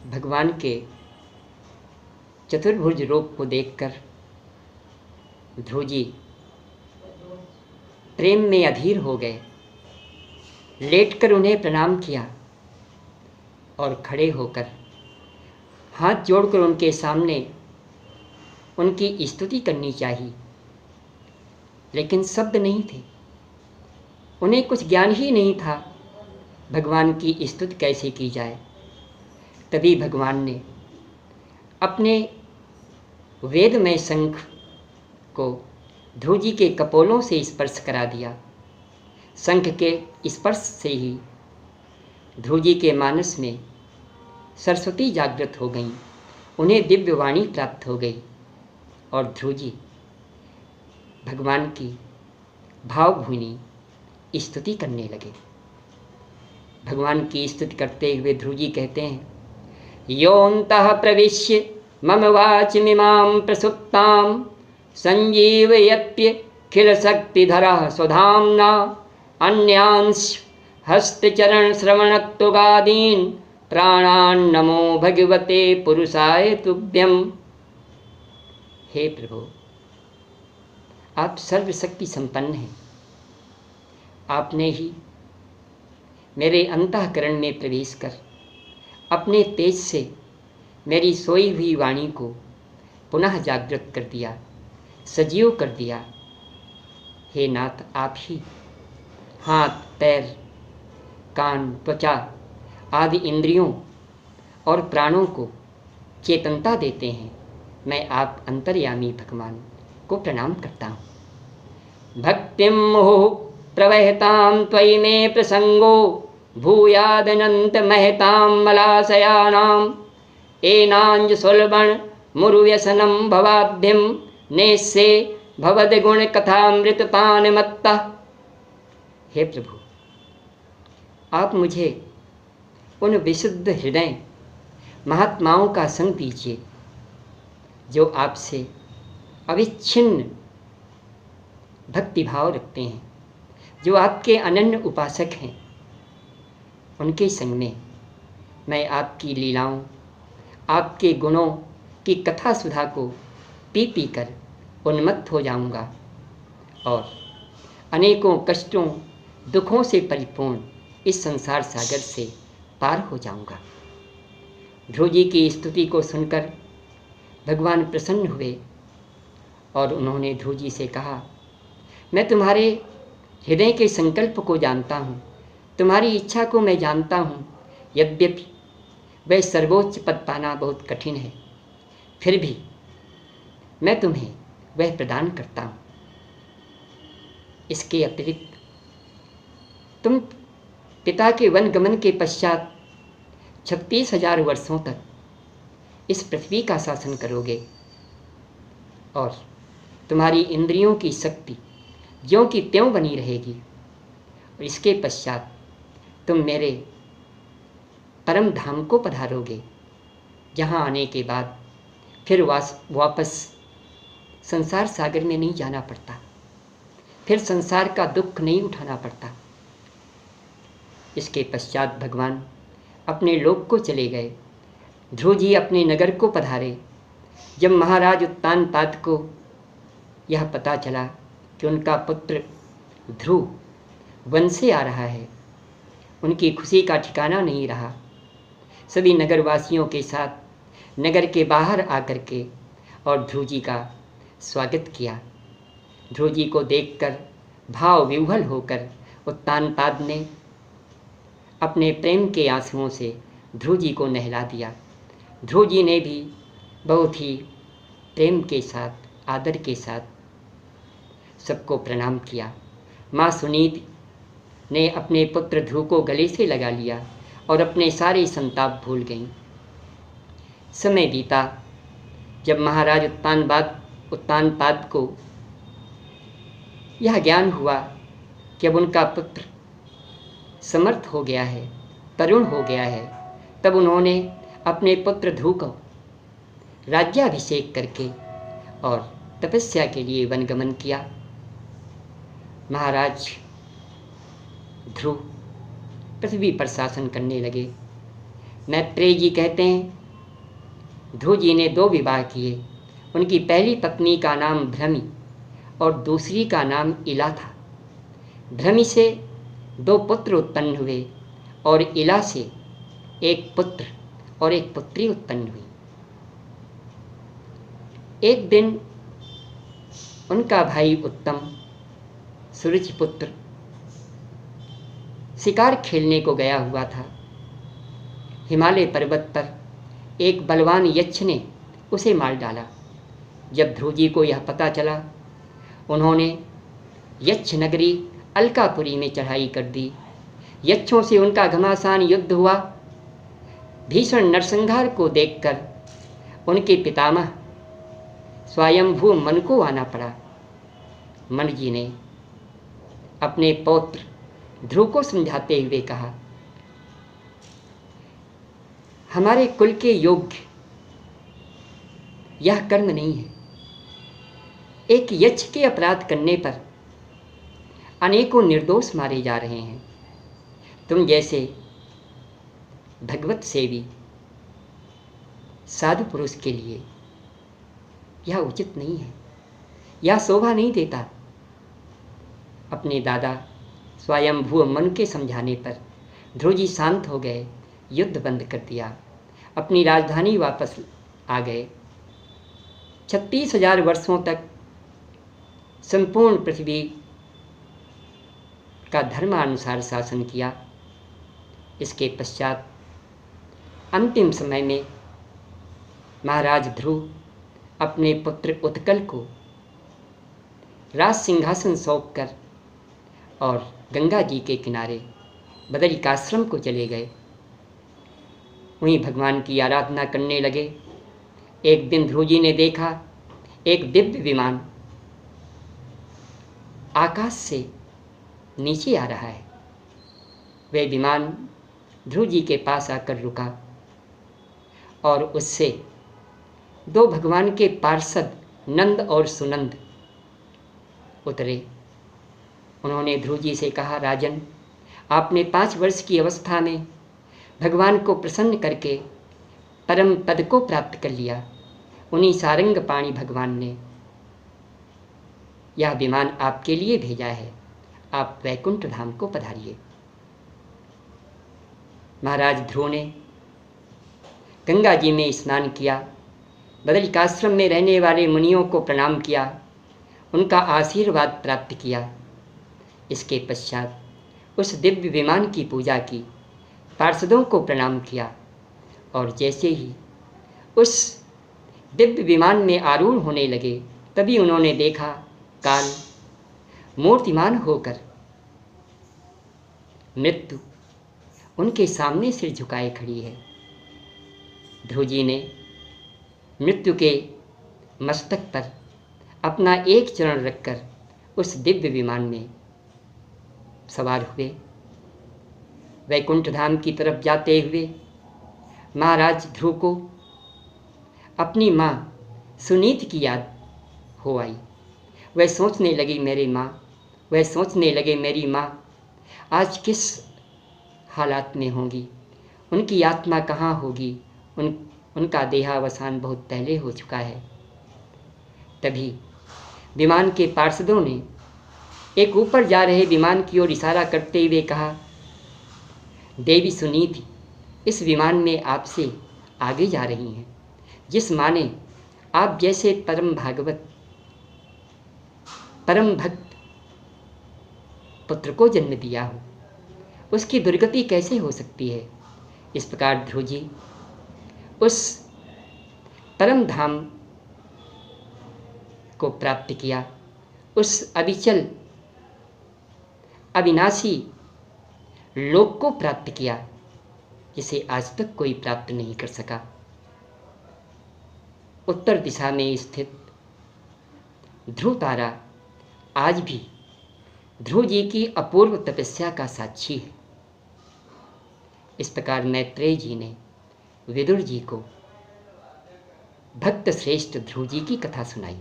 भगवान के चतुर्भुज रूप को देखकर ध्रुव जी प्रेम में अधीर हो गए। लेटकर उन्हें प्रणाम किया और खड़े होकर हाथ जोड़कर उनके सामने उनकी स्तुति करनी चाहिए, लेकिन शब्द नहीं थे। उन्हें कुछ ज्ञान ही नहीं था भगवान की स्तुति कैसे की जाए। तभी भगवान ने अपने वेदमय शंख को ध्रुव जी के कपोलों से स्पर्श करा दिया। शंख के स्पर्श से ही ध्रुव जी के मानस में सरस्वती जागृत हो गई, उन्हें दिव्य वाणी प्राप्त हो गई और ध्रुव जी भगवान की भावभूनी स्तुति करने लगे। भगवान की स्तुति करते हुए ध्रुव जी कहते हैं, योऽन्तः प्रविश्य मम वाचमिमां प्रसुप्तां संजीवयत्यखिलशक्तिधरः स्वधाम्ना अन्यांश हस्तचरणश्रवणत्वगादीन् प्राणान्नमो भगवते पुरुषाय तुभ्यम्। हे प्रभु, आप सर्वशक्ति संपन्न हैं। आपने ही मेरे अंतःकरण में प्रवेश कर अपने तेज से मेरी सोई हुई वाणी को पुनः जागृत कर दिया, सजीव कर दिया। हे नाथ, आप ही हाथ, पैर, कान, त्वचा आदि इंद्रियों और प्राणों को चेतनता देते हैं। मैं आप अंतर्यामी भगवान को प्रणाम करता हूँ। भक्तिं मुहुः प्रवहतां त्वयि मे प्रसंगो भूयादनंत महतां मलाशयानां एनांज सुलभन मुरुव्यसनं भवाब्धिं नेस्ये भवद्गुण कथामृतपान मत्तः। हे प्रभु, आप मुझे उन विशुद्ध हृदय महात्माओं का संग दीजिए जो आपसे अविच्छिन्न भक्तिभाव रखते हैं, जो आपके अनन्य उपासक हैं। उनके संग में मैं आपकी लीलाओं, आपके गुणों की कथा सुधा को पी पी कर उन्मत्त हो जाऊंगा और अनेकों कष्टों, दुखों से परिपूर्ण इस संसार सागर से पार हो जाऊंगा। ध्रुव जी की स्तुति को सुनकर भगवान प्रसन्न हुए और उन्होंने ध्रुव जी से कहा, मैं तुम्हारे हृदय के संकल्प को जानता हूँ, तुम्हारी इच्छा को मैं जानता हूँ। यद्यपि वह सर्वोच्च पद पाना बहुत कठिन है, फिर भी मैं तुम्हें वह प्रदान करता हूँ। इसके अतिरिक्त तुम पिता के वनगमन के पश्चात 36,000 वर्षों तक इस पृथ्वी का शासन करोगे और तुम्हारी इंद्रियों की शक्ति ज्यों की त्यों बनी रहेगी। और इसके पश्चात तुम मेरे परम धाम को पधारोगे, जहाँ आने के बाद फिर वापस संसार सागर में नहीं जाना पड़ता, फिर संसार का दुख नहीं उठाना पड़ता। इसके पश्चात भगवान अपने लोक को चले गए। ध्रुव जी अपने नगर को पधारे। जब महाराज उत्तानपाद को यह पता चला कि उनका पुत्र ध्रुव वन से आ रहा है, उनकी खुशी का ठिकाना नहीं रहा। सभी नगरवासियों के साथ नगर के बाहर आकर के और ध्रुव जी का स्वागत किया। ध्रुव जी को देखकर भाव विह्वल होकर उत्तानपाद ने अपने प्रेम के आंसुओं से ध्रुव जी को नहला दिया। ध्रुव जी ने भी बहुत ही प्रेम के साथ, आदर के साथ सबको प्रणाम किया। माँ सुनीति ने अपने पुत्र ध्रुव को गले से लगा लिया और अपने सारे संताप भूल गईं। समय बीता। जब महाराज उत्तानपाद को यह ज्ञान हुआ कि अब उनका पुत्र समर्थ हो गया है, तरुण हो गया है, तब उन्होंने अपने पुत्र ध्रुव को राज्याभिषेक करके और तपस्या के लिए वनगमन किया। महाराज ध्रुव पृथ्वी पर शासन करने लगे। मैत्रेय जी कहते हैं, ध्रुव जी ने 2 विवाह किए। उनकी पहली पत्नी का नाम भ्रमी और दूसरी का नाम इला था। भ्रमी से 2 पुत्र उत्पन्न हुए और इला से 1 पुत्र और 1 पुत्री उत्पन्न हुई। एक दिन उनका भाई उत्तम, सूर्यपुत्र, शिकार खेलने को गया हुआ था। हिमालय पर्वत पर एक बलवान यक्ष ने उसे मार डाला। जब ध्रुव जी को यह पता चला, उन्होंने यक्ष नगरी अलकापुरी में चढ़ाई कर दी। यक्षों से उनका घमासान युद्ध हुआ। भीषण नरसंहार को देखकर उनके पितामह स्वयंभू मन को आना पड़ा। मन जी ने अपने पौत्र ध्रुव को समझाते हुए कहा, हमारे कुल के योग्य यह कर्म नहीं है। एक यक्ष के अपराध करने पर अनेकों निर्दोष मारे जा रहे हैं। तुम जैसे भगवत सेवी साधु पुरुष के लिए यह उचित नहीं है, यह शोभा नहीं देता। अपने दादा स्वयंभू मन के समझाने पर ध्रुव जी शांत हो गए, युद्ध बंद कर दिया, अपनी राजधानी वापस आ गए। 36,000 वर्षों तक संपूर्ण पृथ्वी का धर्मानुसार शासन किया। इसके पश्चात अंतिम समय में महाराज ध्रुव अपने पुत्र उत्कल को राज सिंहासन सौंपकर और गंगा जी के किनारे बदरिकाश्रम को चले गए। वहीं भगवान की आराधना करने लगे। एक दिन ध्रुव जी ने देखा एक दिव्य विमान आकाश से नीचे आ रहा है। वह विमान ध्रुव जी के पास आकर रुका और उससे 2 भगवान के पार्षद नंद और सुनंद उतरे। उन्होंने ध्रुव जी से कहा, राजन, आपने 5 वर्ष की अवस्था में भगवान को प्रसन्न करके परम पद को प्राप्त कर लिया। उन्हीं सारंग पाणी भगवान ने यह विमान आपके लिए भेजा है। आप वैकुंठ धाम को पधारिए। महाराज ध्रुव ने गंगा जी में स्नान किया, बदरिकाश्रम में रहने वाले मुनियों को प्रणाम किया, उनका आशीर्वाद प्राप्त किया। इसके पश्चात उस दिव्य विमान की पूजा की, पार्षदों को प्रणाम किया और जैसे ही उस दिव्य विमान में आरूढ़ होने लगे, तभी उन्होंने देखा काल मूर्तिमान होकर मृत्यु उनके सामने सिर झुकाए खड़ी है। ध्रुव जी ने मृत्यु के मस्तक पर अपना एक चरण रखकर उस दिव्य विमान में सवार हुए। वैकुंठ धाम की तरफ जाते हुए महाराज ध्रुव को अपनी माँ सुनीति की याद हो आई। वह सोचने लगी मेरी माँ, वह सोचने लगे मेरी माँ आज किस हालात में होंगी, उनकी आत्मा कहाँ होगी, उनका देहावसान बहुत पहले हो चुका है। तभी विमान के पार्षदों ने एक ऊपर जा रहे विमान की ओर इशारा करते हुए कहा, देवी सुनीति इस विमान में आपसे आगे जा रही हैं। जिस माँ ने आप जैसे परम भागवत परम भक्त पुत्र को जन्म दिया हो, उसकी दुर्गति कैसे हो सकती है। इस प्रकार ध्रुव जी उस परम धाम को प्राप्त किया, उस अविचल अविनाशी लोक को प्राप्त किया जिसे आज तक कोई प्राप्त नहीं कर सका। उत्तर दिशा में स्थित ध्रुव तारा आज भी ध्रुव जी की अपूर्व तपस्या का साक्षी है। इस प्रकार मैत्रेय जी ने विदुर जी को भक्त श्रेष्ठ ध्रुव जी की कथा सुनाई।